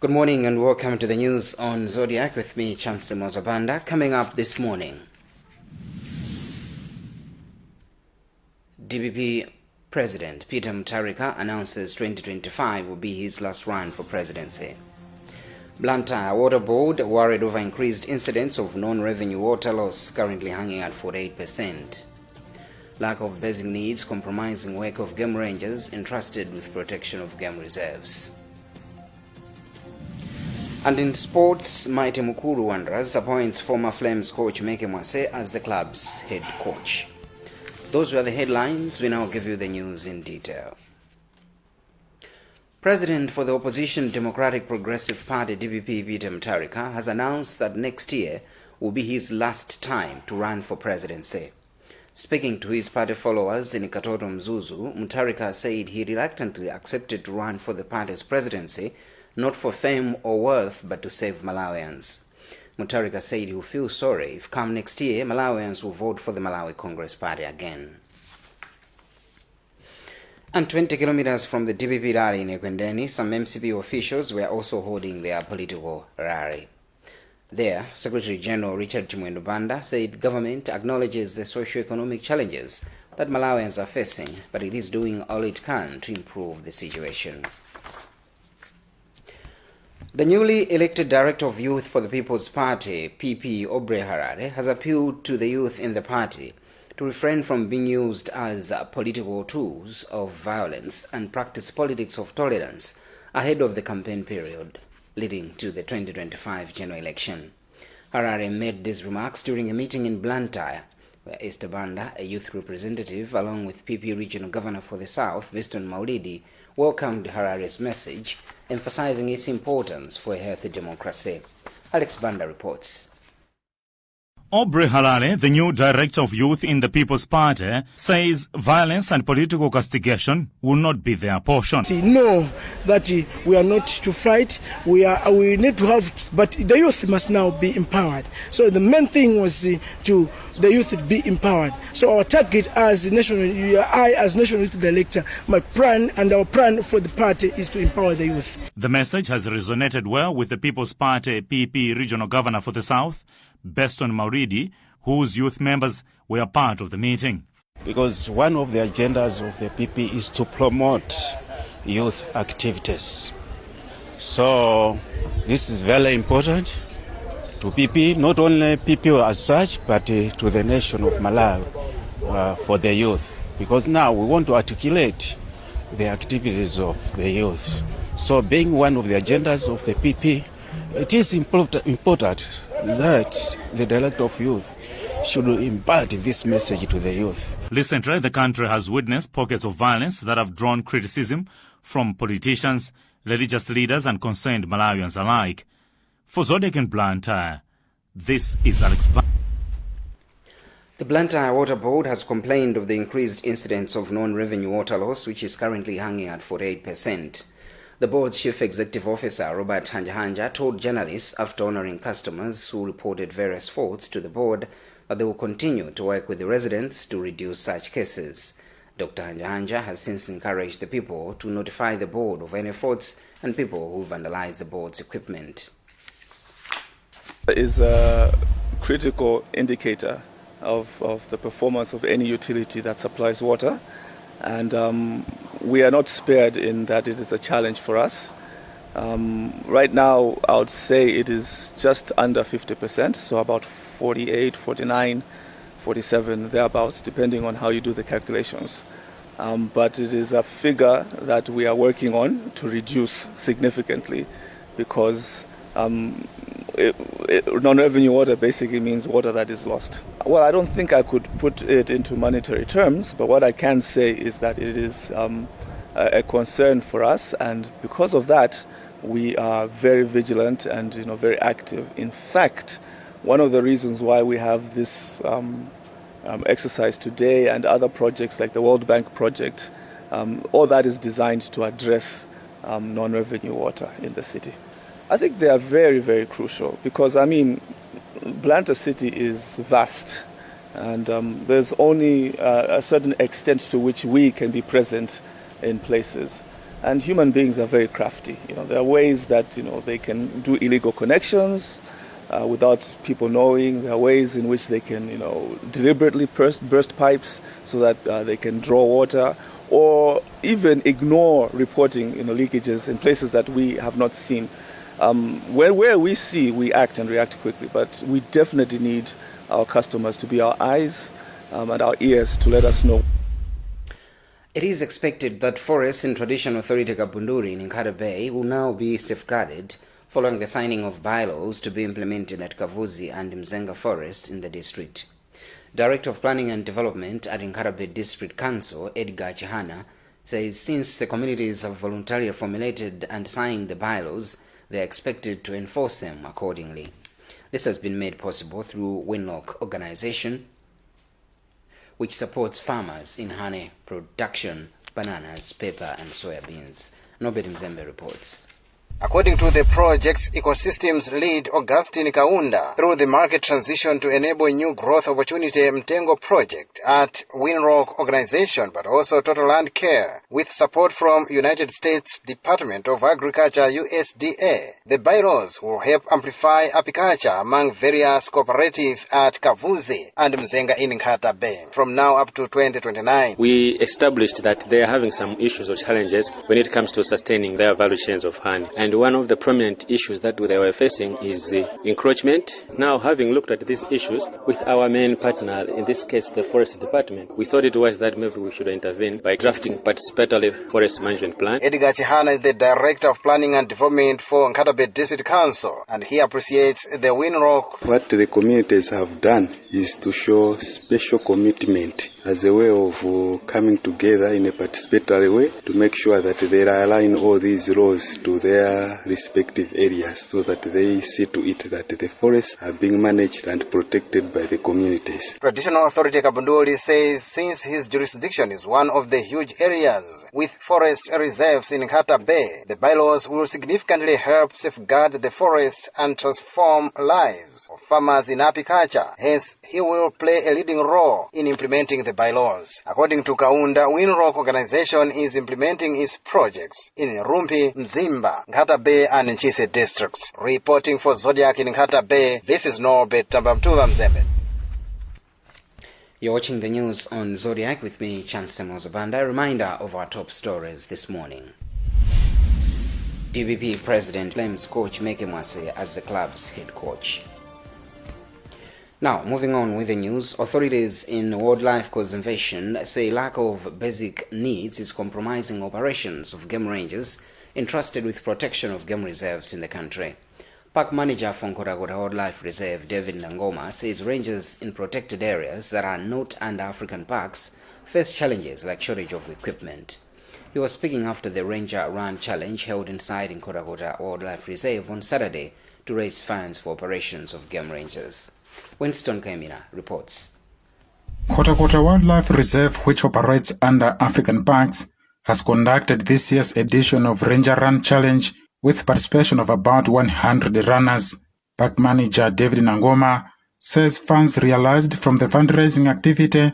Good morning and welcome to the news on Zodiac with me, Chancellor Mozabanda. Coming up this morning, DPP President Peter Mutharika announces 2025 will be his last run for presidency. Blantyre Water Board worried over increased incidents of non-revenue water loss, currently hanging at 48%. Lack of basic needs compromising work of game rangers entrusted with protection of game reserves. And in sports, Mighty Mukuru Wanderers appoints former Flames coach Meke Mwase as the club's head coach. Those were the headlines. We now give you the news in detail. President for the opposition Democratic Progressive Party DPP Peter Mutharika has announced that next year will be his last time to run for presidency. Speaking to his party followers in Katoto Mzuzu, Mutharika said he reluctantly accepted to run for the party's presidency, not for fame or worth, but to save Malawians. Mutharika said he will feel sorry if come next year, Malawians will vote for the Malawi Congress Party again. And 20 kilometers from the DPP rally in Nkhani, some MCP officials were also holding their political rally. There, Secretary General Richard Chimwendo Banda said government acknowledges the socio-economic challenges that Malawians are facing, but it is doing all it can to improve the situation. The newly elected Director of Youth for the People's Party, PP Aubrey Harare, has appealed to the youth in the party to refrain from being used as political tools of violence and practice politics of tolerance ahead of the campaign period leading to the 2025 general election. Harare made these remarks during a meeting in Blantyre, where Esther Banda, a youth representative, along with PP Regional Governor for the South, Beston Maulidi, welcomed Harare's message, emphasizing its importance for a healthy democracy. Alex Banda reports. Aubrey Harare, the new Director of Youth in the People's Party, says violence and political castigation will not be their portion. Know that we are not to fight, we need to have, but the youth must now be empowered. So the main thing was to the youth to be empowered. So our target as national youth director, my plan and our plan for the party is to empower the youth. The message has resonated well with the People's Party PP Regional Governor for the South, Beston Maulidi, whose youth members were part of the meeting. Because one of the agendas of the PP is to promote youth activities. So this is very important to PP, not only PP as such, but to the nation of Malawi for the youth. Because now we want to articulate the activities of the youth. So being one of the agendas of the PP, it is important that the Director of Youth should impart this message to the youth. Recently, the country has witnessed pockets of violence that have drawn criticism from politicians, religious leaders and concerned Malawians alike. For Zodiac and Blantyre, this is Alex Banda. The Blantyre Water Board has complained of the increased incidence of non-revenue water loss, which is currently hanging at 48%. The board's chief executive officer, Robert Hanja, told journalists after honoring customers who reported various faults to the board that they will continue to work with the residents to reduce such cases. Dr. Hanja has since encouraged the people to notify the board of any faults and people who vandalize the board's equipment. It is a critical indicator of the performance of any utility that supplies water. And we are not spared in that it is a challenge for us. Right now, I would say it is just under 50%, so about 48, 49, 47, thereabouts, depending on how you do the calculations. But it is a figure that we are working on to reduce significantly because non-revenue water basically means water that is lost. Well, I don't think I could put it into monetary terms, but what I can say is that it is a concern for us, and because of that, we are very vigilant and very active. In fact, one of the reasons why we have this exercise today and other projects like the World Bank project, all that is designed to address non-revenue water in the city. I think they are very, very crucial because, Blantyre city is vast and there's only a certain extent to which we can be present in places. And human beings are very crafty. There are ways that they can do illegal connections without people knowing. There are ways in which they can deliberately burst pipes so that they can draw water, or even ignore reporting leakages in places that we have not seen. Where we see, we act and react quickly, but we definitely need our customers to be our eyes and our ears to let us know. It is expected that forests in Traditional Authority Kabunduri in Nkhata Bay will now be safeguarded following the signing of bylaws to be implemented at Kavuzi and Mzenga forests in the district. Director of Planning and Development at Nkhata Bay District Council, Edgar Chihana, says since the communities have voluntarily formulated and signed the bylaws, they are expected to enforce them accordingly. This has been made possible through Winlock Organization, which supports farmers in honey production, bananas, paper and soya beans. Nobet Mzembe reports. According to the project's ecosystems lead Augustine Kaunda, through the market transition to enable new growth opportunity Mtengo project at Winrock Organization, but also Total Land Care, with support from United States Department of Agriculture USDA. The bylaws will help amplify apiculture among various cooperatives at Kavuzi and Mzenga in Nkhata Bay from now up to 2029. We established that they are having some issues or challenges when it comes to sustaining their value chains of honey. And one of the prominent issues that they were facing is encroachment. Now, having looked at these issues with our main partner, in this case the Forest Department, we thought it was that maybe we should intervene by drafting participatory forest management plan. Edgar Chihana is the Director of Planning and Development for Nkhata Bay District Council, and he appreciates the Winrock. What the communities have done is to show special commitment as a way of coming together in a participatory way to make sure that they align all these laws to their respective areas so that they see to it that the forests are being managed and protected by the communities. Traditional Authority Kabunduri says since his jurisdiction is one of the huge areas with forest reserves in Nkhata Bay, the bylaws will significantly help safeguard the forest and transform lives of farmers in apiculture. Hence, he will play a leading role in implementing the bylaws. According to Kaunda, Winrock Organization is implementing its projects in Rumpi, Mzimba, Nkhata Bay and Nchise districts. Reporting for Zodiac in Nkhata Bay, this is Norbert Tambamtuva Mzembe. You're watching the news on Zodiac with me, Chance Mozabanda. A reminder of our top stories this morning. DPP President claims coach Meke Mwase as the club's head coach. Now, moving on with the news, authorities in wildlife conservation say lack of basic needs is compromising operations of game rangers entrusted with protection of game reserves in the country. Park manager for Nkhotakota Wildlife Reserve, David Nangoma, says rangers in protected areas that are not under African parks face challenges like shortage of equipment. He was speaking after the Ranger Run Challenge held inside Nkhotakota Wildlife Reserve on Saturday to raise funds for operations of game rangers. Winston Kaimina reports. Nkhotakota Wildlife Reserve, which operates under African parks, has conducted this year's edition of Ranger Run Challenge with participation of about 100 runners. Park manager David Nangoma says funds realized from the fundraising activity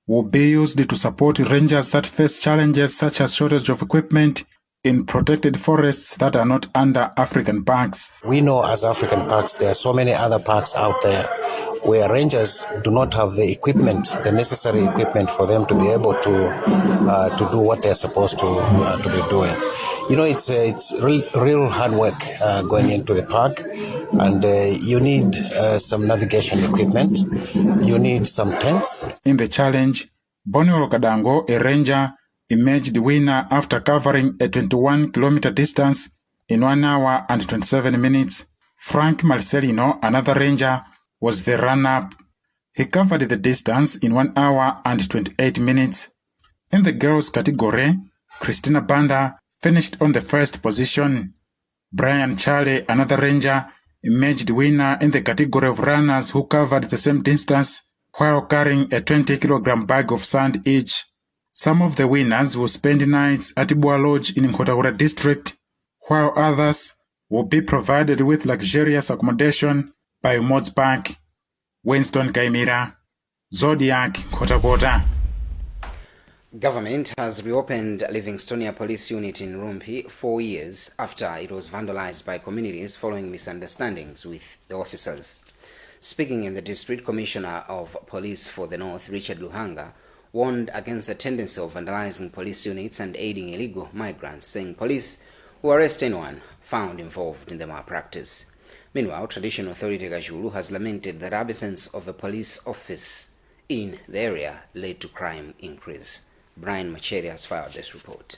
will be used to support rangers that face challenges such as shortage of equipment in protected forests that are not under African parks. We know as African parks there are so many other parks out there where rangers do not have the equipment, the necessary equipment for them to be able to do what they're supposed to be doing. You know, it's real hard work going into the park, and you need some navigation equipment, you need some tents. In the challenge, Bonio Kadango, a ranger, emerged winner after covering a 21-kilometer distance in 1 hour and 27 minutes. Frank Marcelino, another ranger, was the runner-up. He covered the distance in 1 hour and 28 minutes. In the girls' category, Christina Banda finished on the first position. Brian Charlie, another ranger, emerged winner in the category of runners who covered the same distance while carrying a 20-kilogram bag of sand each. Some of the winners will spend nights at Ibua Lodge in Nkhotakota district, while others will be provided with luxurious accommodation by Mods Park. Winston Kaimira, Zodiac, Nkhotakota. Government has reopened Livingstonia Police Unit in Rumpi 4 years after it was vandalized by communities following misunderstandings with the officers. Speaking in the District, Commissioner of Police for the North, Richard Luhanga, warned against the tendency of vandalizing police units and aiding illegal migrants, saying police will arrest anyone found involved in the malpractice. Meanwhile, Traditional Authority Kajulu has lamented that absence of a police office in the area led to crime increase. Brian Macheri has filed this report.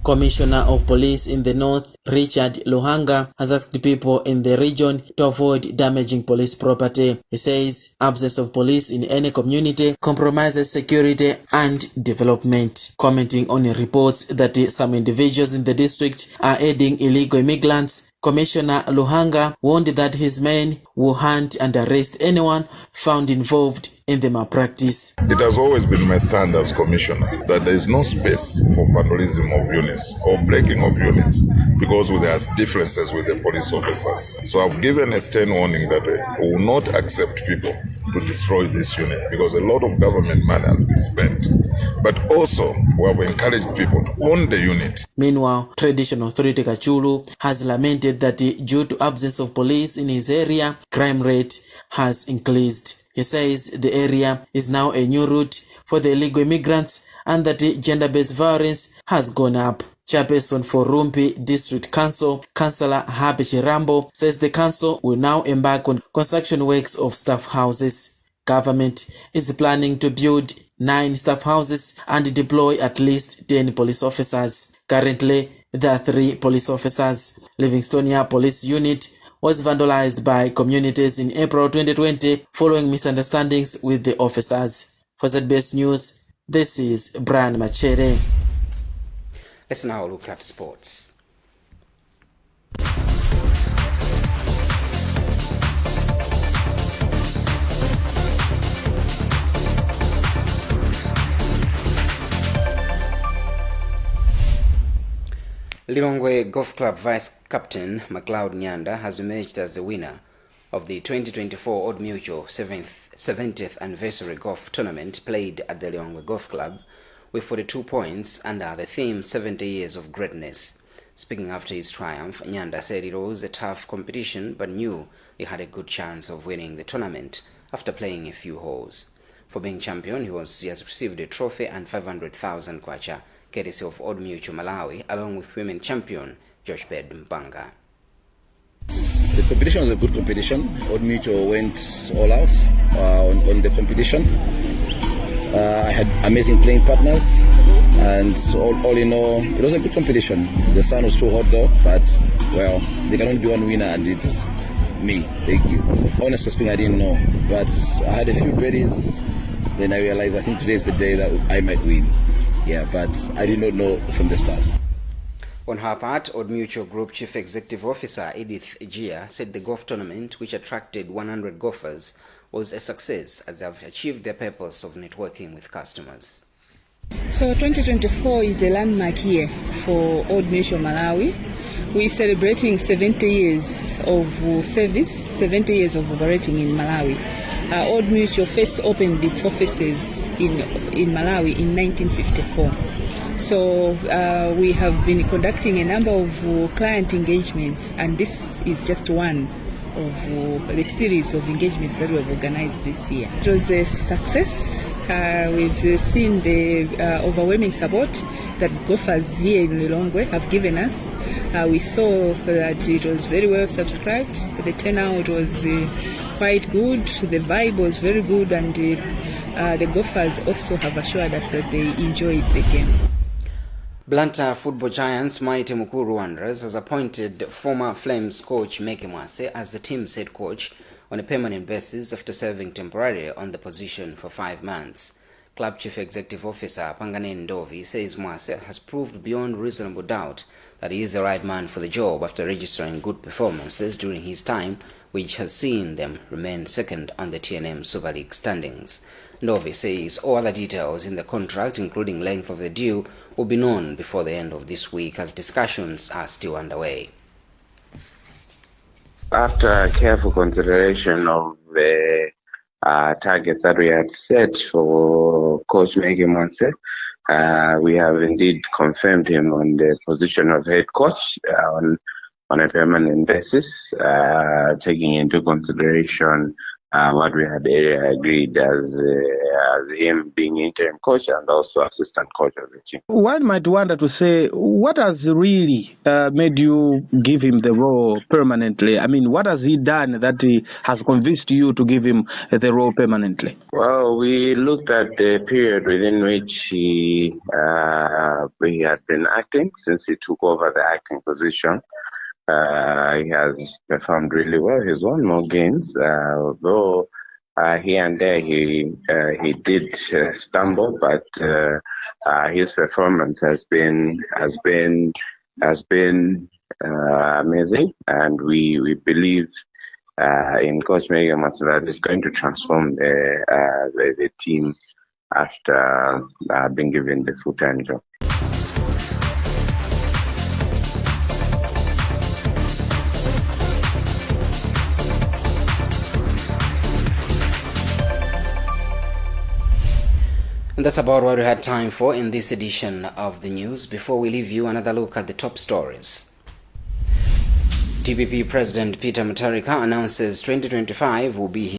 Commissioner of Police in the North, Richard Luhanga, has asked people in the region to avoid damaging police property. He says absence of police in any community compromises security and development. Commenting on reports that some individuals in the district are aiding illegal immigrants, Commissioner Luhanga warned that his men will hunt and arrest anyone found involved in the malpractice. It has always been my stand as commissioner that there is no space for vandalism of units or breaking of units because there are differences with the police officers. So I've given a stern warning that we will not accept people to destroy this unit because a lot of government money has been spent. But also, we have encouraged people to own the unit. Meanwhile, Traditional Authority Kachulu has lamented that due to absence of police in his area, crime rate has increased. He says the area is now a new route for the illegal immigrants and that gender-based violence has gone up. Chairperson for Rumpi District Council, Councillor Happy Chirambo, says the council will now embark on construction works of staff houses. Government is planning to build 9 staff houses and deploy at least 10 police officers. Currently, there are 3 police officers. Livingstonia Police Unit was vandalized by communities in April 2020 following misunderstandings with the officers. For ZBS News, this is Brian Machere. Let's now look at sports. Lilongwe Golf Club Vice Captain MacLeod Nyanda has emerged as the winner of the 2024 Old Mutual 70th Anniversary Golf Tournament played at the Lilongwe Golf Club with 42 points under the theme 70 Years of Greatness. Speaking after his triumph, Nyanda said it was a tough competition but knew he had a good chance of winning the tournament after playing a few holes. For being champion, he has received a trophy and 500,000 kwacha, courtesy of Old Mutual Malawi, along with women champion Josh Bed Mpanga. The competition was a good competition. Old Mutual went all out on the competition. I had amazing playing partners, and all in all, it was a good competition. The sun was too hot though, but well, there can only be one winner, and it's me. Thank you. Honestly speaking, I didn't know, but I had a few birdies. Then I realized I think today is the day that I might win. Yeah, but I did not know from the start. On her part, Old Mutual Group Chief Executive Officer Edith Ejia said the golf tournament, which attracted 100 golfers, was a success as they have achieved their purpose of networking with customers. So 2024 is a landmark year for Old Mutual Malawi. We're celebrating 70 years of service, 70 years of operating in Malawi. Old Mutual first opened its offices in Malawi in 1954. So we have been conducting a number of client engagements, and this is just one of the series of engagements that we have organized this year. It was a success. We've seen the overwhelming support that golfers here in Lilongwe have given us. We saw that it was very well subscribed. The turnout was quite good, the vibe was very good, and the golfers also have assured us that they enjoyed the game. Blantyre football giants Mighty Mukuru Wanderers has appointed former Flames coach Meke Mwase as the team's head coach on a permanent basis after serving temporarily on the position for 5 months. Club Chief Executive Officer Pangane Ndovi says Mwase has proved beyond reasonable doubt that he is the right man for the job after registering good performances during his time, which has seen them remain second on the TNM Super League standings. Ndovi says all other details in the contract, including length of the deal, will be known before the end of this week as discussions are still underway. After careful consideration of the targets that we had set for Coach Meke Mwase, We have indeed confirmed him on the position of head coach on a permanent basis, taking into consideration what we had agreed as him being interim coach and also assistant coach of the team. One might wonder to say, what has really made you give him the role permanently? I mean, what has he done that he has convinced you to give him the role permanently? Well, we looked at the period within which he had been acting since he took over the acting position. He has performed really well. He's won more games, although here and there he did stumble, but his performance has been amazing, and we believe in Coach Mega Matsuda is going to transform the team after being given the full-time job. And that's about what we had time for in this edition of the news. Before we leave you, another look at the top stories. DPP President Peter Mutharika announces 2025 will be